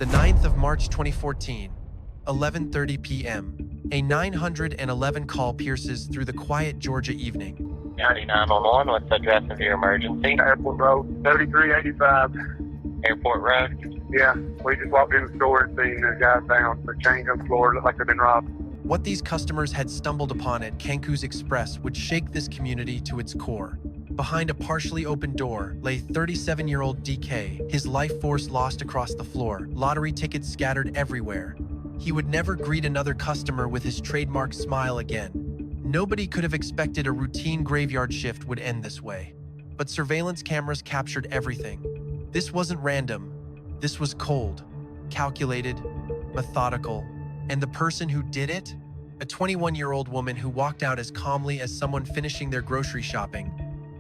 The 9th of March 2014, 11:30 p.m. A 911 call pierces through the quiet Georgia evening. County 911, what's the address of your emergency? Airport Road, 3385. Airport Road. Yeah, we just walked in the store and seen the guys down the chain gun floor, looked like they've been robbed. What these customers had stumbled upon at Canku's Express would shake this community to its core. Behind a partially open door lay 37-year-old DK, his life force lost across the floor, lottery tickets scattered everywhere. He would never greet another customer with his trademark smile again. Nobody could have expected a routine graveyard shift would end this way. But surveillance cameras captured everything. This wasn't random. This was cold, calculated, methodical. And the person who did it? A 21-year-old woman who walked out as calmly as someone finishing their grocery shopping,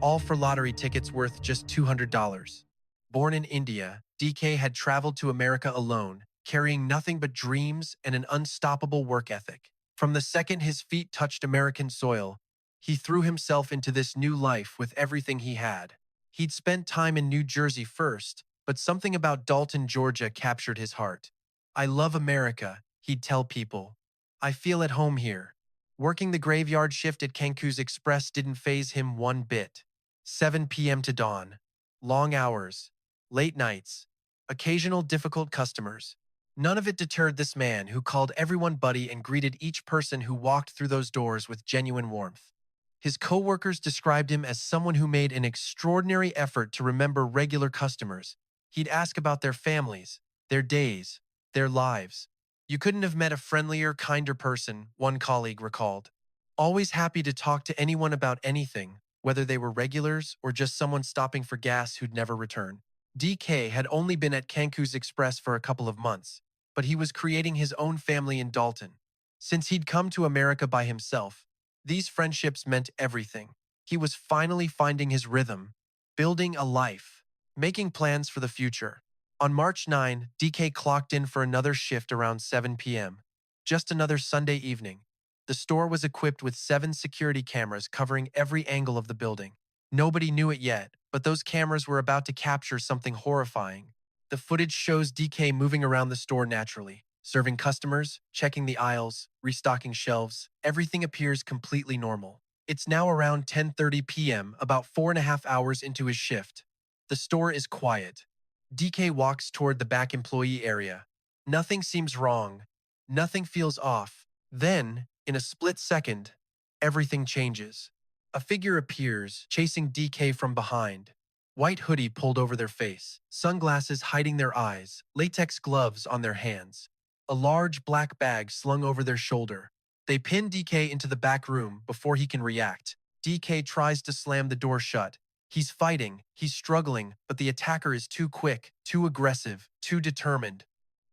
all for lottery tickets worth just $200. Born in India, DK had traveled to America alone, carrying nothing but dreams and an unstoppable work ethic. From the second his feet touched American soil, he threw himself into this new life with everything he had. He'd spent time in New Jersey first, but something about Dalton, Georgia captured his heart. "I love America," he'd tell people. "I feel at home here." Working the graveyard shift at Canku's Express didn't faze him one bit. 7 p.m. to dawn. Long hours. Late nights. Occasional difficult customers. None of it deterred this man who called everyone buddy and greeted each person who walked through those doors with genuine warmth. His co-workers described him as someone who made an extraordinary effort to remember regular customers. He'd ask about their families, their days, their lives. "You couldn't have met a friendlier, kinder person," one colleague recalled. Always happy to talk to anyone about anything, whether they were regulars or just someone stopping for gas who'd never return. DK had only been at Canku's Express for a couple of months, but he was creating his own family in Dalton. Since he'd come to America by himself, these friendships meant everything. He was finally finding his rhythm, building a life, making plans for the future. On March 9, DK clocked in for another shift around 7 p.m. Just another Sunday evening. The store was equipped with 7 security cameras covering every angle of the building. Nobody knew it yet, but those cameras were about to capture something horrifying. The footage shows DK moving around the store naturally, serving customers, checking the aisles, restocking shelves. Everything appears completely normal. It's now around 10:30 p.m., about 4.5 hours into his shift. The store is quiet. DK walks toward the back employee area. Nothing seems wrong. Nothing feels off. Then, in a split second, everything changes. A figure appears, chasing DK from behind. White hoodie pulled over their face, sunglasses hiding their eyes, latex gloves on their hands. A large black bag slung over their shoulder. They pin DK into the back room before he can react. DK tries to slam the door shut. He's fighting, he's struggling, but the attacker is too quick, too aggressive, too determined.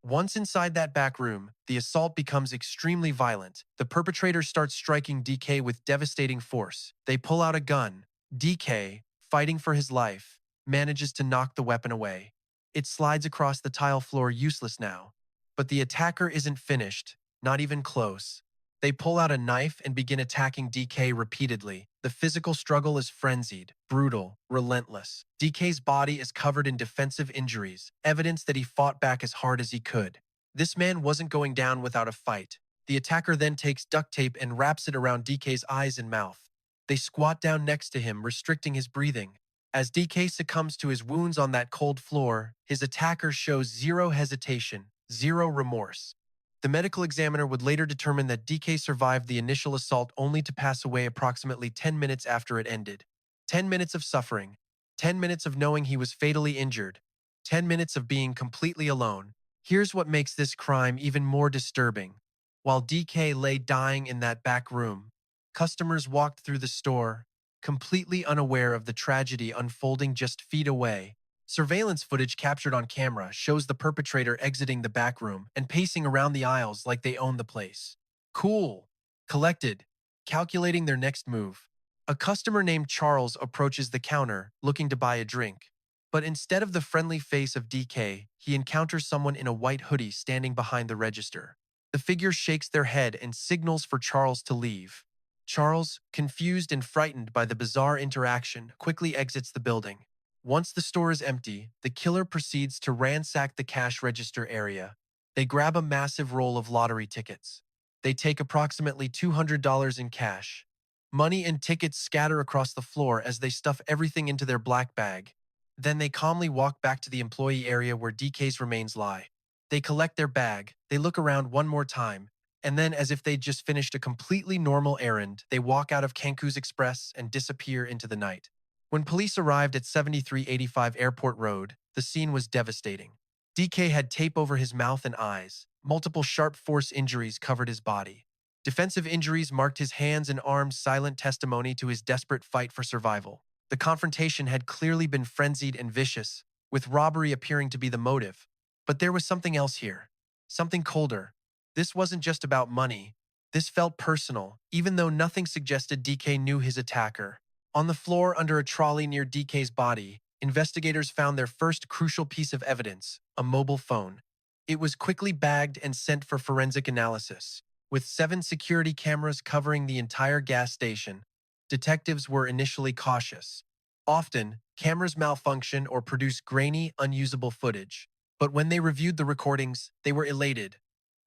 Once inside that back room, the assault becomes extremely violent. The perpetrator starts striking DK with devastating force. They pull out a gun. DK, fighting for his life, manages to knock the weapon away. It slides across the tile floor, useless now. But the attacker isn't finished, not even close. They pull out a knife and begin attacking DK repeatedly. The physical struggle is frenzied, brutal, relentless. DK's body is covered in defensive injuries, evidence that he fought back as hard as he could. This man wasn't going down without a fight. The attacker then takes duct tape and wraps it around DK's eyes and mouth. They squat down next to him, restricting his breathing. As DK succumbs to his wounds on that cold floor, his attacker shows zero hesitation, zero remorse. The medical examiner would later determine that DK survived the initial assault only to pass away approximately 10 minutes after it ended. 10 minutes of suffering, 10 minutes of knowing he was fatally injured, 10 minutes of being completely alone. Here's what makes this crime even more disturbing. While DK lay dying in that back room, customers walked through the store, completely unaware of the tragedy unfolding just feet away. Surveillance footage captured on camera shows the perpetrator exiting the back room and pacing around the aisles like they own the place. Cool, collected, calculating their next move. A customer named Charles approaches the counter, looking to buy a drink. But instead of the friendly face of DK, he encounters someone in a white hoodie standing behind the register. The figure shakes their head and signals for Charles to leave. Charles, confused and frightened by the bizarre interaction, quickly exits the building. Once the store is empty, the killer proceeds to ransack the cash register area. They grab a massive roll of lottery tickets. They take approximately $200 in cash. Money and tickets scatter across the floor as they stuff everything into their black bag. Then they calmly walk back to the employee area where DK's remains lie. They collect their bag, they look around one more time, and then, as if they'd just finished a completely normal errand, they walk out of Cancun's Express and disappear into the night. When police arrived at 7385 Airport Road, the scene was devastating. DK had tape over his mouth and eyes. Multiple sharp force injuries covered his body. Defensive injuries marked his hands and arms, silent testimony to his desperate fight for survival. The confrontation had clearly been frenzied and vicious, with robbery appearing to be the motive. But there was something else here. Something colder. This wasn't just about money. This felt personal, even though nothing suggested DK knew his attacker. On the floor under a trolley near DK's body, investigators found their first crucial piece of evidence, a mobile phone. It was quickly bagged and sent for forensic analysis. With 7 security cameras covering the entire gas station, detectives were initially cautious. Often, cameras malfunction or produce grainy, unusable footage. But when they reviewed the recordings, they were elated.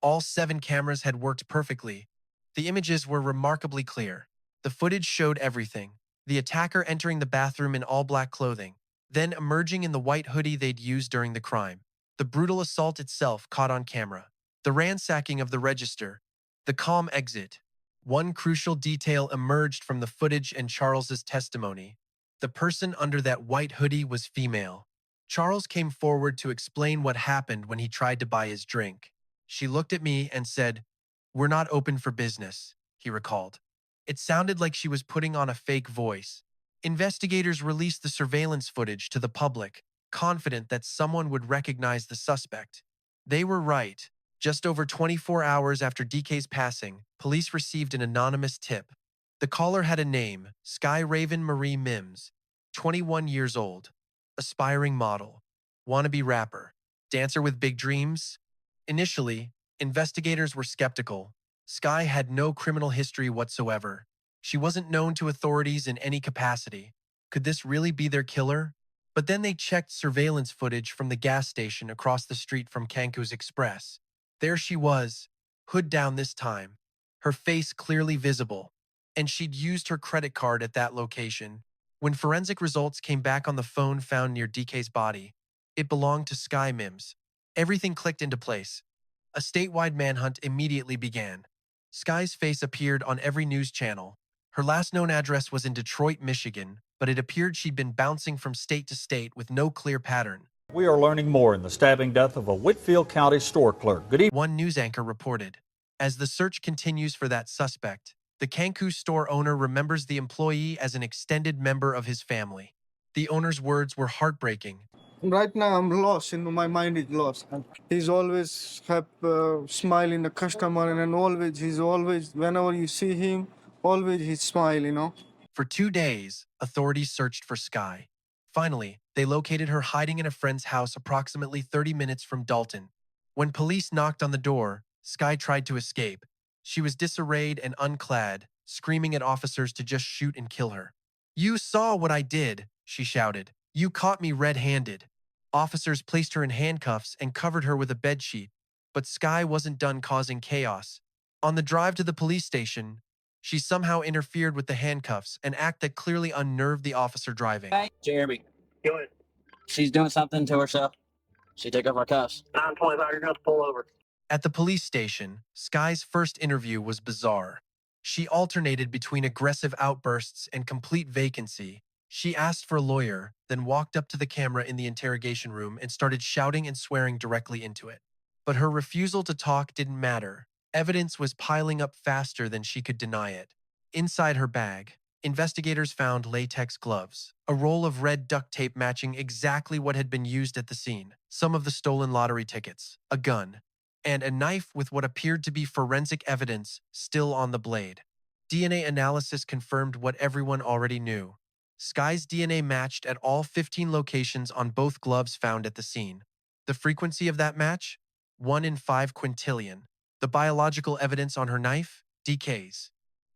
All 7 cameras had worked perfectly. The images were remarkably clear. The footage showed everything. The attacker entering the bathroom in all-black clothing, then emerging in the white hoodie they'd used during the crime. The brutal assault itself caught on camera. The ransacking of the register. The calm exit. One crucial detail emerged from the footage and Charles's testimony. The person under that white hoodie was female. Charles came forward to explain what happened when he tried to buy his drink. She looked at me and said, "We're not open for business," he recalled. It sounded like she was putting on a fake voice. Investigators released the surveillance footage to the public, confident that someone would recognize the suspect. They were right. Just over 24 hours after DK's passing, police received an anonymous tip. The caller had a name, Sky Raven Marie Mims, 21 years old, aspiring model, wannabe rapper, dancer with big dreams. Initially, investigators were skeptical. Sky had no criminal history whatsoever. She wasn't known to authorities in any capacity. Could this really be their killer? But then they checked surveillance footage from the gas station across the street from Cancun's Express. There she was, hood down this time, her face clearly visible, and she'd used her credit card at that location. When forensic results came back on the phone found near DK's body, it belonged to Sky Mims. Everything clicked into place. A statewide manhunt immediately began. Sky's face appeared on every news channel. Her last known address was in Detroit, Michigan, but it appeared she'd been bouncing from state to state with no clear pattern. We are learning more in the stabbing death of a Whitfield County store clerk. Good evening. One news anchor reported. As the search continues for that suspect, the Cancun store owner remembers the employee as an extended member of his family. The owner's words were heartbreaking. Right now I'm lost, my mind is lost. He's always have smile in the customer, and always whenever you see him, always he smile. For 2 days, authorities searched for Sky. Finally, they located her hiding in a friend's house approximately 30 minutes from Dalton. When police knocked on the door, Sky tried to escape. She was disarrayed and unclad, screaming at officers to just shoot and kill her. "You saw what I did," she shouted. "You caught me red-handed." Officers placed her in handcuffs and covered her with a bedsheet, but Sky wasn't done causing chaos. On the drive to the police station, she somehow interfered with the handcuffs, an act that clearly unnerved the officer driving. Hey, Jeremy, Go ahead. she's doing something to herself. She took off her cuffs. 925, you're going to pull over. At the police station, Sky's first interview was bizarre. She alternated between aggressive outbursts and complete vacancy. She asked for a lawyer, then walked up to the camera in the interrogation room and started shouting and swearing directly into it. But her refusal to talk didn't matter. Evidence was piling up faster than she could deny it. Inside her bag, investigators found latex gloves, a roll of red duct tape matching exactly what had been used at the scene, some of the stolen lottery tickets, a gun, and a knife with what appeared to be forensic evidence still on the blade. DNA analysis confirmed what everyone already knew. Sky's DNA matched at all 15 locations on both gloves found at the scene. The frequency of that match? 1 in 5 quintillion. The biological evidence on her knife? DK's.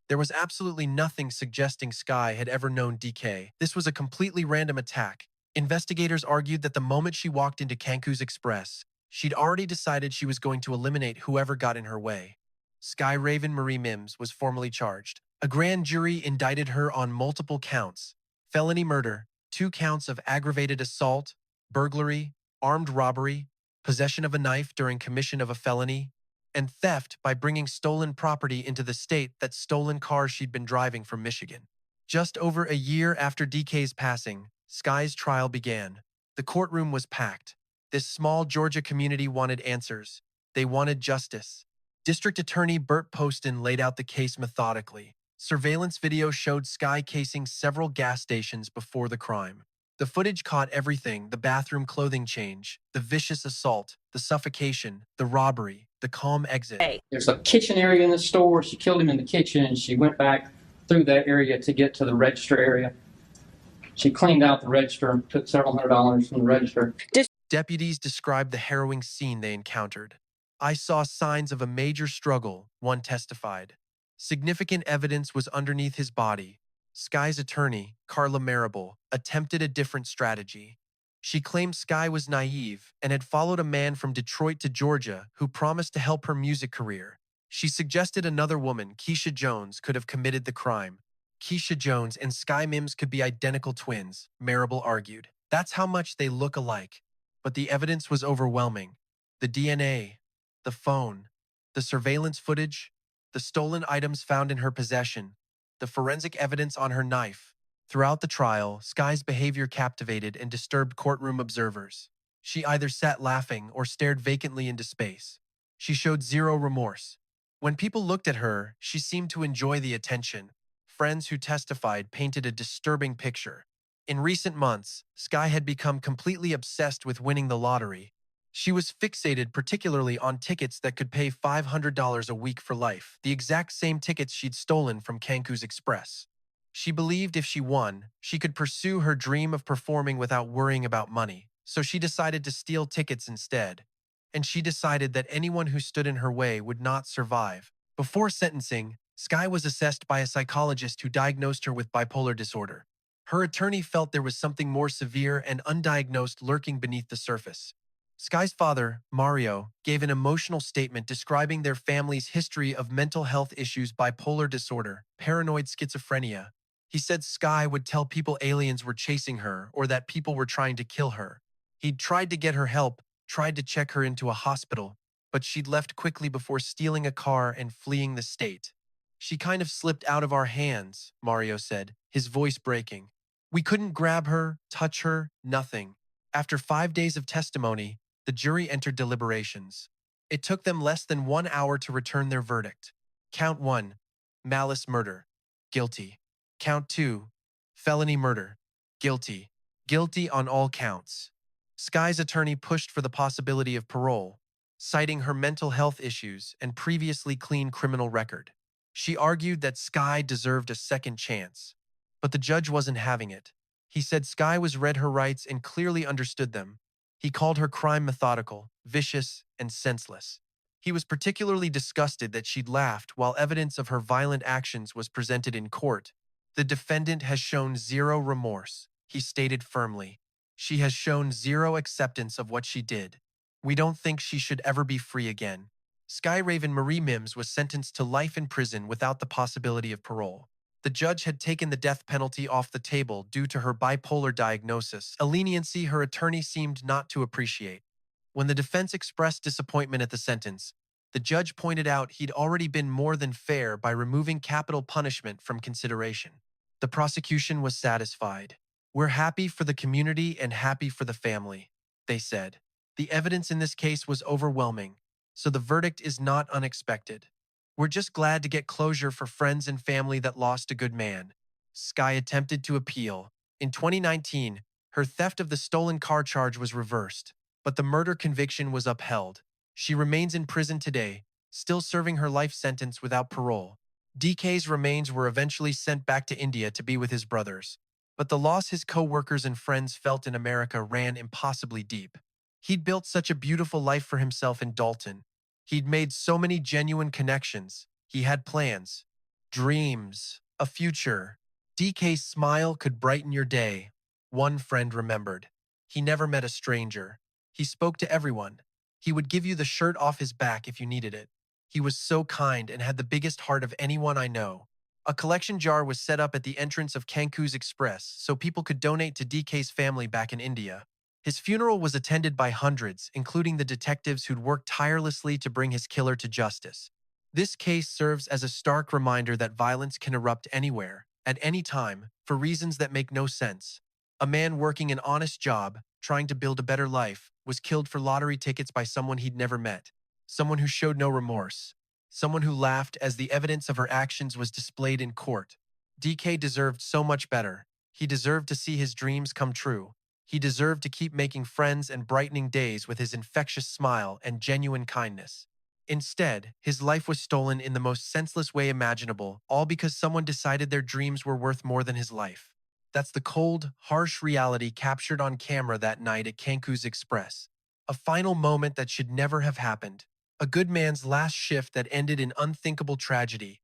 There was absolutely nothing suggesting Sky had ever known DK. This was a completely random attack. Investigators argued that the moment she walked into Cancu's Express, she'd already decided she was going to eliminate whoever got in her way. Sky Raven Marie Mims was formally charged. A grand jury indicted her on multiple counts: felony murder, 2 counts of aggravated assault, burglary, armed robbery, possession of a knife during commission of a felony, and theft by bringing stolen property into the state that stolen car she'd been driving from Michigan. Just over a year after DK's passing, Sky's trial began. The courtroom was packed. This small Georgia community wanted answers. They wanted justice. District Attorney Bert Poston laid out the case methodically. Surveillance video showed Sky casing several gas stations before the crime. The footage caught everything: the bathroom clothing change, the vicious assault, the suffocation, the robbery, the calm exit. There's a kitchen area in the store. She killed him in the kitchen, and she went back through that area to get to the register area. She cleaned out the register and took several $100s from the register. Deputies described the harrowing scene they encountered. "I saw signs of a major struggle," one testified. Significant evidence was underneath his body. Sky's attorney, Carla Marable, attempted a different strategy. She claimed Sky was naive and had followed a man from Detroit to Georgia who promised to help her music career. She suggested another woman, Keisha Jones, could have committed the crime. Keisha Jones and Sky Mims could be identical twins, Marable argued. That's how much they look alike. But the evidence was overwhelming. The DNA, the phone, the surveillance footage, the stolen items found in her possession, the forensic evidence on her knife. Throughout the trial, Sky's behavior captivated and disturbed courtroom observers. She either sat laughing or stared vacantly into space. She showed zero remorse. When people looked at her, she seemed to enjoy the attention. Friends who testified painted a disturbing picture. In recent months, Sky had become completely obsessed with winning the lottery. She was fixated particularly on tickets that could pay $500 a week for life, the exact same tickets she'd stolen from Cancu's Express. She believed if she won, she could pursue her dream of performing without worrying about money, so she decided to steal tickets instead. And she decided that anyone who stood in her way would not survive. Before sentencing, Sky was assessed by a psychologist who diagnosed her with bipolar disorder. Her attorney felt there was something more severe and undiagnosed lurking beneath the surface. Sky's father, Mario, gave an emotional statement describing their family's history of mental health issues: bipolar disorder, paranoid schizophrenia. He said Sky would tell people aliens were chasing her or that people were trying to kill her. He'd tried to get her help, tried to check her into a hospital, but she'd left quickly before stealing a car and fleeing the state. "She kind of slipped out of our hands," Mario said, his voice breaking. "We couldn't grab her, touch her, nothing." After 5 days of testimony, the jury entered deliberations. It took them less than 1 hour to return their verdict. Count 1, malice murder, guilty. Count 2, felony murder, guilty. Guilty on all counts. Sky's attorney pushed for the possibility of parole, citing her mental health issues and previously clean criminal record. She argued that Sky deserved a second chance, but the judge wasn't having it. He said Sky was read her rights and clearly understood them. He called her crime methodical, vicious, and senseless. He was particularly disgusted that she'd laughed while evidence of her violent actions was presented in court. "The defendant has shown zero remorse," he stated firmly. "She has shown zero acceptance of what she did. We don't think she should ever be free again." Sky Raven Marie Mims was sentenced to life in prison without the possibility of parole. The judge had taken the death penalty off the table due to her bipolar diagnosis, a leniency her attorney seemed not to appreciate. When the defense expressed disappointment at the sentence, the judge pointed out he'd already been more than fair by removing capital punishment from consideration. The prosecution was satisfied. "We're happy for the community and happy for the family," they said. "The evidence in this case was overwhelming, so the verdict is not unexpected. We're just glad to get closure for friends and family that lost a good man." Sky attempted to appeal. In 2019, her theft of the stolen car charge was reversed, but the murder conviction was upheld. She remains in prison today, still serving her life sentence without parole. DK's remains were eventually sent back to India to be with his brothers, but the loss his co-workers and friends felt in America ran impossibly deep. He'd built such a beautiful life for himself in Dalton. He'd made so many genuine connections. He had plans, dreams, a future. DK's smile could brighten your day. One friend remembered. He never met a stranger. He spoke to everyone. He would give you the shirt off his back if you needed it. He was so kind and had the biggest heart of anyone I know. A collection jar was set up at the entrance of Cancun's Express so people could donate to DK's family back in India. His funeral was attended by hundreds, including the detectives who'd worked tirelessly to bring his killer to justice. This case serves as a stark reminder that violence can erupt anywhere, at any time, for reasons that make no sense. A man working an honest job, trying to build a better life, was killed for lottery tickets by someone he'd never met. Someone who showed no remorse. Someone who laughed as the evidence of her actions was displayed in court. DK deserved so much better. He deserved to see his dreams come true. He deserved to keep making friends and brightening days with his infectious smile and genuine kindness. Instead, his life was stolen in the most senseless way imaginable, all because someone decided their dreams were worth more than his life. That's the cold, harsh reality captured on camera that night at Cancun's Express. A final moment that should never have happened. A good man's last shift that ended in unthinkable tragedy.